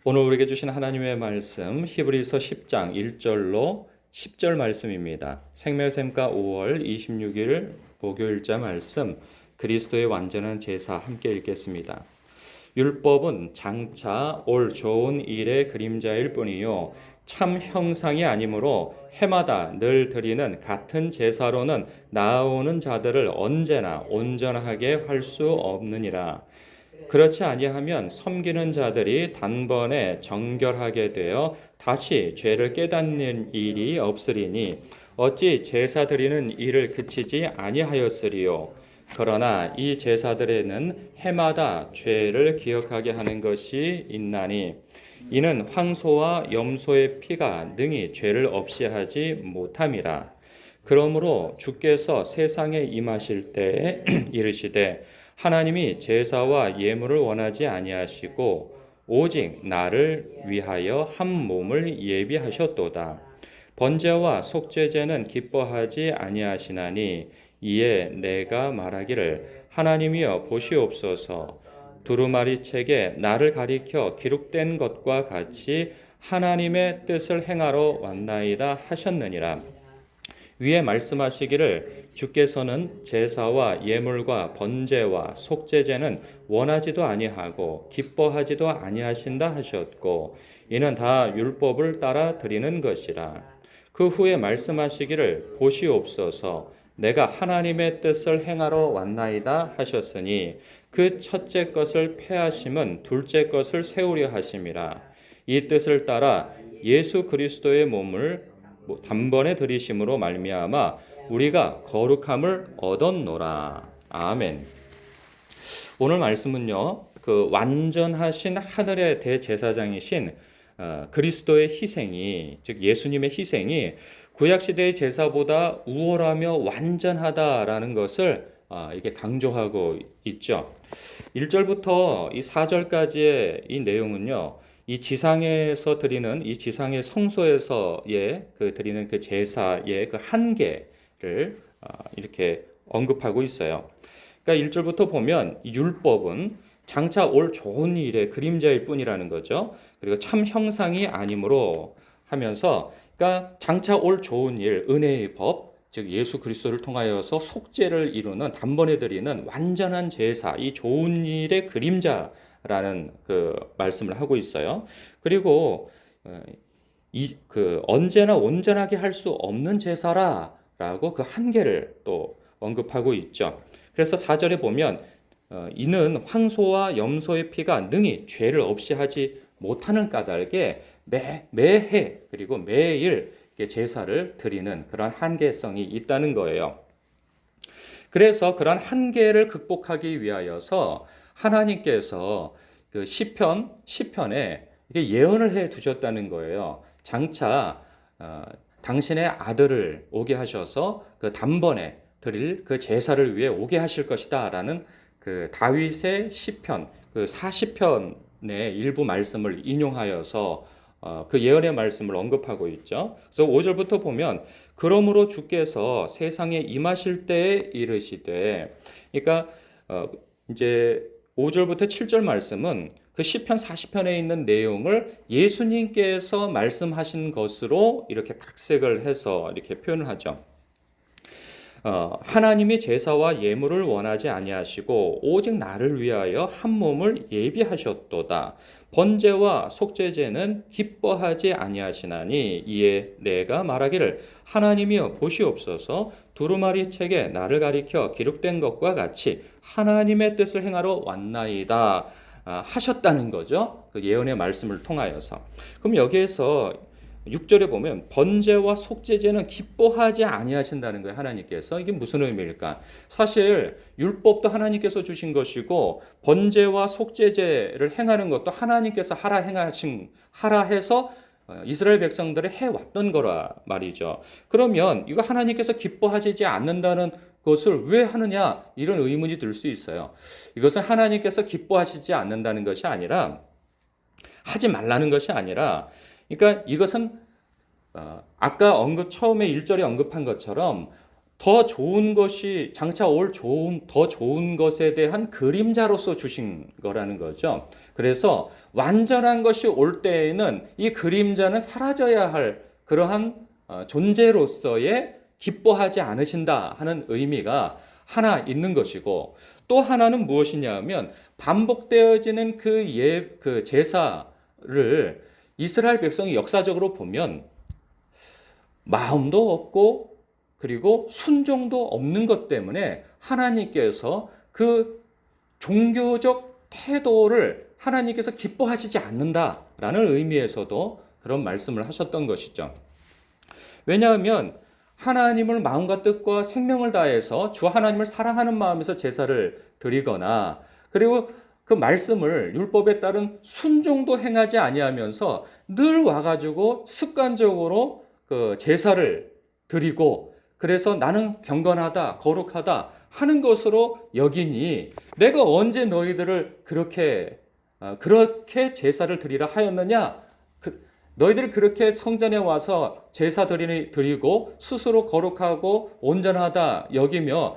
오늘 우리에게 주신 하나님의 말씀 히브리서 10장 1절로 10절 말씀입니다. 생명샘가 5월 26일 목요일자 말씀 그리스도의 완전한 제사 함께 읽겠습니다. 율법은 장차 올 좋은 일의 그림자일 뿐이요 참 형상이 아니므로 해마다 늘 드리는 같은 제사로는 나아오는 자들을 언제나 온전하게 할 수 없느니라. 그렇지 아니하면 섬기는 자들이 단번에 정결하게 되어 다시 죄를 깨닫는 일이 없으리니 어찌 제사 드리는 일을 그치지 아니하였으리요. 그러나 이 제사들에는 해마다 죄를 기억하게 하는 것이 있나니 이는 황소와 염소의 피가 능히 죄를 없이 하지 못함이라. 그러므로 주께서 세상에 임하실 때에 이르시되 하나님이 제사와 예물을 원하지 아니하시고 오직 나를 위하여 한 몸을 예비하셨도다. 번제와 속죄제는 기뻐하지 아니하시나니 이에 내가 말하기를 하나님이여 보시옵소서. 두루마리 책에 나를 가리켜 기록된 것과 같이 하나님의 뜻을 행하러 왔나이다 하셨느니라. 위에 말씀하시기를 주께서는 제사와 예물과 번제와 속죄제는 원하지도 아니하고 기뻐하지도 아니하신다 하셨고 이는 다 율법을 따라 드리는 것이라. 그 후에 말씀하시기를 보시옵소서 내가 하나님의 뜻을 행하러 왔나이다 하셨으니 그 첫째 것을 폐하심은 둘째 것을 세우려 하심이라. 이 뜻을 따라 예수 그리스도의 몸을 단번에 들이심으로 말미암아 우리가 거룩함을 얻었노라. 아멘. 오늘 말씀은요, 그 완전하신 하늘의 대제사장이신 그리스도의 희생이, 즉 예수님의 희생이 구약 시대의 제사보다 우월하며 완전하다라는 것을 이게 강조하고 있죠. 1절부터 이 4절까지의 이 내용은요. 이 지상에서 드리는 이 지상의 성소에서의 그 드리는 그 제사의 그 한계를 이렇게 언급하고 있어요. 그러니까 1절부터 보면 율법은 장차 올 좋은 일의 그림자일 뿐이라는 거죠. 그리고 참 형상이 아니므로 하면서 그러니까 장차 올 좋은 일, 은혜의 법, 즉 예수 그리스도를 통하여서 속죄를 이루는 단번에 드리는 완전한 제사, 이 좋은 일의 그림자라는 그 말씀을 하고 있어요. 그리고 언제나 온전하게 할 수 없는 제사라라고 그 한계를 또 언급하고 있죠. 그래서 4절에 보면 이는 황소와 염소의 피가 능히 죄를 없이 하지 못하는 까닭에 매해 그리고 매일 제사를 드리는 그런 한계성이 있다는 거예요. 그래서 그런 한계를 극복하기 위하여서 하나님께서 그 시편에 예언을 해 두셨다는 거예요. 장차 당신의 아들을 오게 하셔서 그 단번에 드릴 그 제사를 위해 오게 하실 것이다라는 그 다윗의 시편 그 40편의 일부 말씀을 인용하여서 그 예언의 말씀을 언급하고 있죠. 그래서 5절부터 보면 그러므로 주께서 세상에 임하실 때에 이르시되 그러니까 이제 5절부터 7절 말씀은 그 시편 40편에 있는 내용을 예수님께서 말씀하신 것으로 이렇게 각색을 해서 이렇게 표현을 하죠. 하나님이 제사와 예물을 원하지 아니하시고 오직 나를 위하여 한 몸을 예비하셨도다. 번제와 속죄제는 기뻐하지 아니하시나니 이에 내가 말하기를 하나님이여 보시옵소서. 두루마리 책에 나를 가리켜 기록된 것과 같이 하나님의 뜻을 행하러 왔나이다 하셨다는 거죠. 그 예언의 말씀을 통하여서. 그럼 여기에서 6절에 보면 번제와 속죄제는 기뻐하지 아니하신다는 거예요. 하나님께서. 이게 무슨 의미일까? 사실 율법도 하나님께서 주신 것이고 번제와 속죄제를 행하는 것도 하나님께서 하라 해서 이스라엘 백성들이 해왔던 거라 말이죠. 그러면 이거 하나님께서 기뻐하시지 않는다는 것을 왜 하느냐? 이런 의문이 들 수 있어요. 이것은 하나님께서 기뻐하시지 않는다는 것이 아니라 하지 말라는 것이 아니라 그러니까 이것은 아까 처음에 1절에 언급한 것처럼 더 좋은 것이 장차 올 더 좋은 것에 대한 그림자로서 주신 거라는 거죠. 그래서 완전한 것이 올 때에는 이 그림자는 사라져야 할 그러한 존재로서의 기뻐하지 않으신다 하는 의미가 하나 있는 것이고, 또 하나는 무엇이냐면 반복되어지는 그 제사를 이스라엘 백성이 역사적으로 보면 마음도 없고 그리고 순종도 없는 것 때문에 하나님께서 그 종교적 태도를 하나님께서 기뻐하시지 않는다라는 의미에서도 그런 말씀을 하셨던 것이죠. 왜냐하면 하나님을 마음과 뜻과 생명을 다해서 주 하나님을 사랑하는 마음에서 제사를 드리거나, 그리고 그 말씀을 율법에 따른 순종도 행하지 아니하면서 늘 와가지고 습관적으로 그 제사를 드리고, 그래서 나는 경건하다, 거룩하다 하는 것으로 여기니 내가 언제 너희들을 그렇게 제사를 드리라 하였느냐? 너희들이 그렇게 성전에 와서 제사 드리고 스스로 거룩하고 온전하다 여기며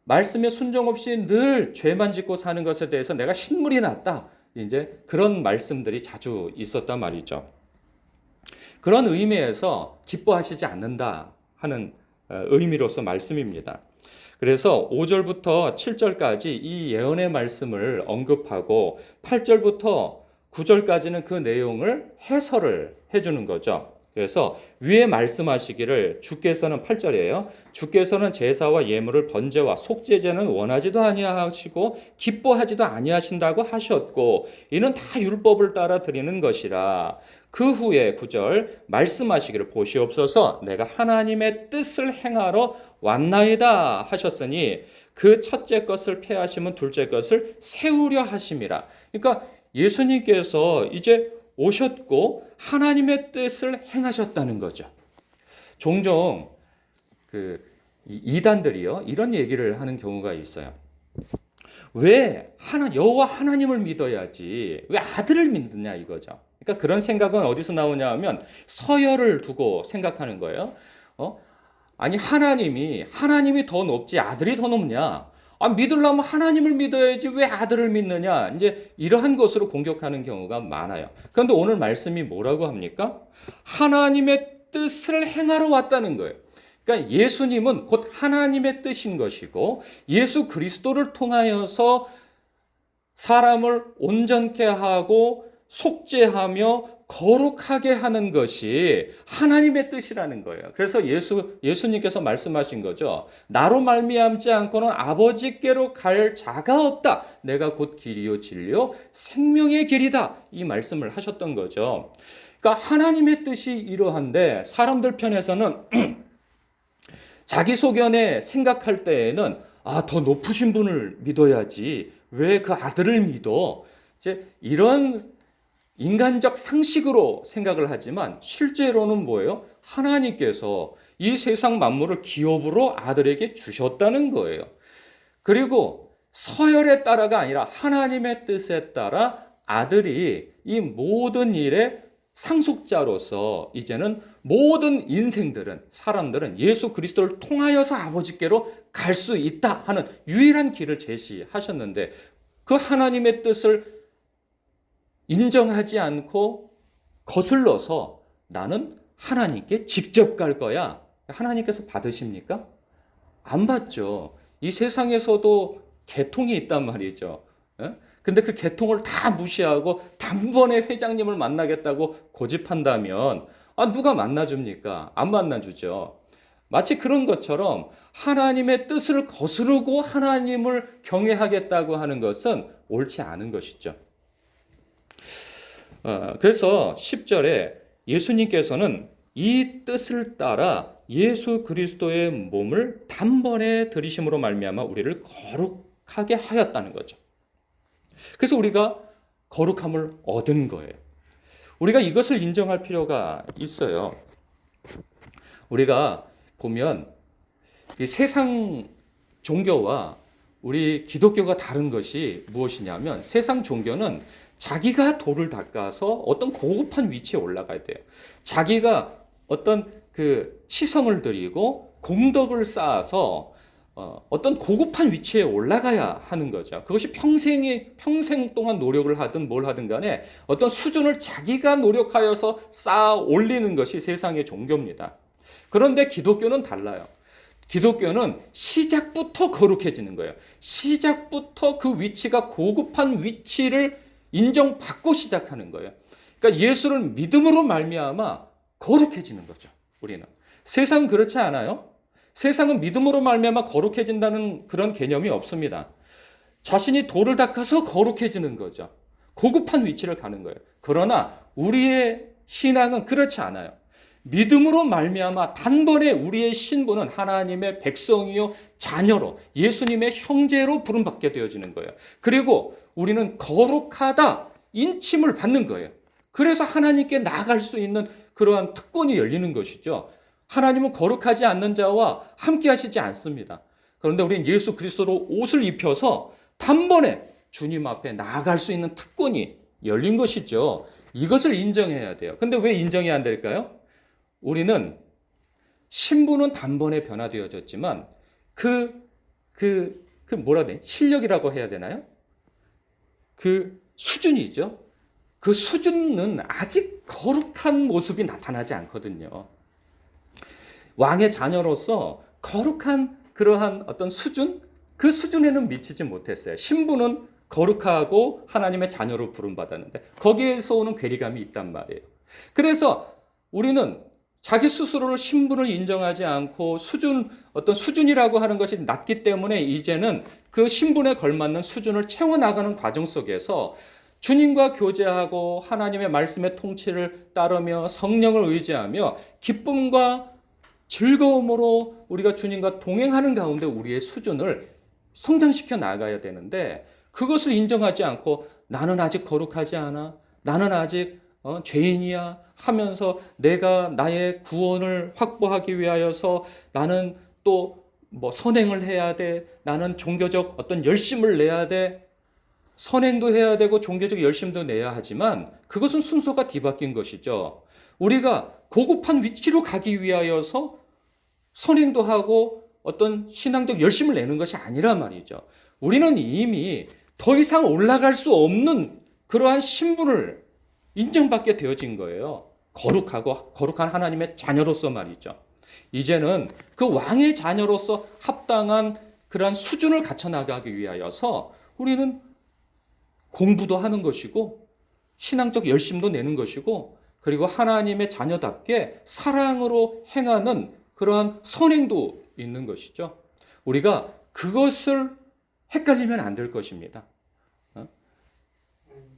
말씀에 순종 없이 늘 죄만 짓고 사는 것에 대해서 내가 신물이 났다. 이제 그런 말씀들이 자주 있었단 말이죠. 그런 의미에서 기뻐하시지 않는다 하는 의미로서 말씀입니다. 그래서 5절부터 7절까지 이 예언의 말씀을 언급하고 8절부터 9절까지는 그 내용을 해설을 해주는 거죠. 그래서 위에 말씀하시기를 주께서는 8절이에요. 주께서는 제사와 예물을 번제와 속죄제는 원하지도 아니하시고 기뻐하지도 아니하신다고 하셨고 이는 다 율법을 따라 드리는 것이라. 그 후에 9절 말씀하시기를 보시옵소서 내가 하나님의 뜻을 행하러 왔나이다 하셨으니 그 첫째 것을 폐하시면 둘째 것을 세우려 하심이라. 그러니까 예수님께서 이제 오셨고 하나님의 뜻을 행하셨다는 거죠. 종종 이단들이요 이런 얘기를 하는 경우가 있어요. 왜 여호와 하나님을 믿어야지 왜 아들을 믿느냐 이거죠. 그러니까 그런 생각은 어디서 나오냐 하면 서열을 두고 생각하는 거예요. 아니 하나님이 더 높지 아들이 더 높냐? 믿으려면 하나님을 믿어야지 왜 아들을 믿느냐? 이제 이러한 것으로 공격하는 경우가 많아요. 그런데 오늘 말씀이 뭐라고 합니까? 하나님의 뜻을 행하러 왔다는 거예요. 그러니까 예수님은 곧 하나님의 뜻인 것이고 예수 그리스도를 통하여서 사람을 온전케 하고 속죄하며 거룩하게 하는 것이 하나님의 뜻이라는 거예요. 그래서 예수님께서 말씀하신 거죠. 나로 말미암지 않고는 아버지께로 갈 자가 없다. 내가 곧 길이요 진리요 생명의 길이다. 이 말씀을 하셨던 거죠. 그러니까 하나님의 뜻이 이러한데 사람들 편에서는 자기 소견에 생각할 때에는 더 높으신 분을 믿어야지 왜 그 아들을 믿어? 이제 이런 인간적 상식으로 생각을 하지만 실제로는 뭐예요? 하나님께서 이 세상 만물을 기업으로 아들에게 주셨다는 거예요. 그리고 서열에 따라가 아니라 하나님의 뜻에 따라 아들이 이 모든 일의 상속자로서 이제는 모든 사람들은 예수 그리스도를 통하여서 아버지께로 갈 수 있다 하는 유일한 길을 제시하셨는데 그 하나님의 뜻을 인정하지 않고 거슬러서 나는 하나님께 직접 갈 거야. 하나님께서 받으십니까? 안 받죠. 이 세상에서도 계통이 있단 말이죠. 근데 그 계통을 다 무시하고 단번에 회장님을 만나겠다고 고집한다면 누가 만나줍니까? 안 만나주죠. 마치 그런 것처럼 하나님의 뜻을 거스르고 하나님을 경외하겠다고 하는 것은 옳지 않은 것이죠. 그래서 10절에 예수님께서는 이 뜻을 따라 예수 그리스도의 몸을 단번에 들이심으로 말미암아 우리를 거룩하게 하였다는 거죠. 그래서 우리가 거룩함을 얻은 거예요. 우리가 이것을 인정할 필요가 있어요. 우리가 보면 이 세상 종교와 우리 기독교가 다른 것이 무엇이냐면 세상 종교는 자기가 도를 닦아서 어떤 고급한 위치에 올라가야 돼요. 자기가 어떤 그 치성을 드리고 공덕을 쌓아서 어떤 고급한 위치에 올라가야 하는 거죠. 그것이 평생 동안 노력을 하든 뭘 하든 간에 어떤 수준을 자기가 노력하여서 쌓아 올리는 것이 세상의 종교입니다. 그런데 기독교는 달라요. 기독교는 시작부터 거룩해지는 거예요. 시작부터 그 위치가 고급한 위치를 인정받고 시작하는 거예요. 그러니까 예수를 믿음으로 말미암아 거룩해지는 거죠. 우리는. 세상은 그렇지 않아요? 세상은 믿음으로 말미암아 거룩해진다는 그런 개념이 없습니다. 자신이 돌을 닦아서 거룩해지는 거죠. 고급한 위치를 가는 거예요. 그러나 우리의 신앙은 그렇지 않아요. 믿음으로 말미암아 단번에 우리의 신분은 하나님의 백성이요 자녀로 예수님의 형제로 부름받게 되어지는 거예요. 그리고 우리는 거룩하다 인침을 받는 거예요. 그래서 하나님께 나아갈 수 있는 그러한 특권이 열리는 것이죠. 하나님은 거룩하지 않는 자와 함께 하시지 않습니다. 그런데 우리는 예수 그리스도로 옷을 입혀서 단번에 주님 앞에 나아갈 수 있는 특권이 열린 것이죠. 이것을 인정해야 돼요. 근데 왜 인정이 안 될까요? 우리는 신분은 단번에 변화되어졌지만 뭐라 해야 돼? 실력이라고 해야 되나요? 그 수준이죠. 그 수준은 아직 거룩한 모습이 나타나지 않거든요. 왕의 자녀로서 거룩한 그러한 어떤 수준? 그 수준에는 미치지 못했어요. 신분은 거룩하고 하나님의 자녀로 부름받았는데 거기에서 오는 괴리감이 있단 말이에요. 그래서 우리는 자기 스스로를 신분을 인정하지 않고 어떤 수준이라고 하는 것이 낮기 때문에 이제는 그 신분에 걸맞는 수준을 채워나가는 과정 속에서 주님과 교제하고 하나님의 말씀의 통치를 따르며 성령을 의지하며 기쁨과 즐거움으로 우리가 주님과 동행하는 가운데 우리의 수준을 성장시켜 나가야 되는데 그것을 인정하지 않고 나는 아직 거룩하지 않아. 나는 아직 죄인이야 하면서 내가 나의 구원을 확보하기 위하여서 나는 또 선행을 해야 돼. 나는 종교적 어떤 열심을 내야 돼. 선행도 해야 되고 종교적 열심도 내야 하지만 그것은 순서가 뒤바뀐 것이죠. 우리가 고급한 위치로 가기 위하여서 선행도 하고 어떤 신앙적 열심을 내는 것이 아니란 말이죠. 우리는 이미 더 이상 올라갈 수 없는 그러한 신분을 인정받게 되어진 거예요. 거룩한 하나님의 자녀로서 말이죠. 이제는 그 왕의 자녀로서 합당한 그러한 수준을 갖춰 나가기 위하여서 우리는 공부도 하는 것이고 신앙적 열심도 내는 것이고 그리고 하나님의 자녀답게 사랑으로 행하는 그러한 선행도 있는 것이죠. 우리가 그것을 헷갈리면 안 될 것입니다.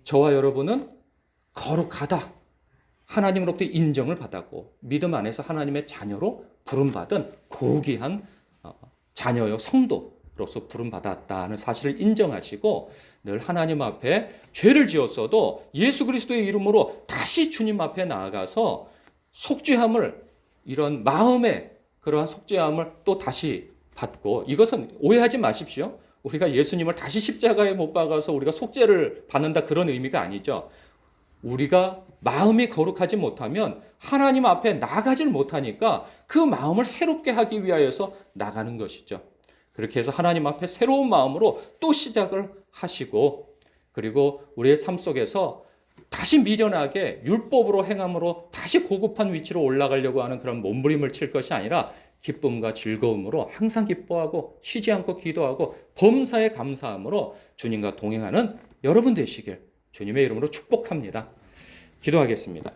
저와 여러분은 거룩하다. 하나님으로부터 인정을 받았고 믿음 안에서 하나님의 자녀로 부름받은 고귀한 자녀요 성도로서 부름받았다는 사실을 인정하시고 늘 하나님 앞에 죄를 지었어도 예수 그리스도의 이름으로 다시 주님 앞에 나아가서 속죄함을 이런 마음의 그러한 속죄함을 또 다시 받고 이것은 오해하지 마십시오. 우리가 예수님을 다시 십자가에 못 박아서 우리가 속죄를 받는다 그런 의미가 아니죠. 우리가 마음이 거룩하지 못하면 하나님 앞에 나가질 못하니까 그 마음을 새롭게 하기 위하여서 나가는 것이죠. 그렇게 해서 하나님 앞에 새로운 마음으로 또 시작을 하시고 그리고 우리의 삶 속에서 다시 미련하게 율법으로 행함으로 다시 고급한 위치로 올라가려고 하는 그런 몸부림을 칠 것이 아니라 기쁨과 즐거움으로 항상 기뻐하고 쉬지 않고 기도하고 범사에 감사함으로 주님과 동행하는 여러분 되시길 주님의 이름으로 축복합니다. 기도하겠습니다.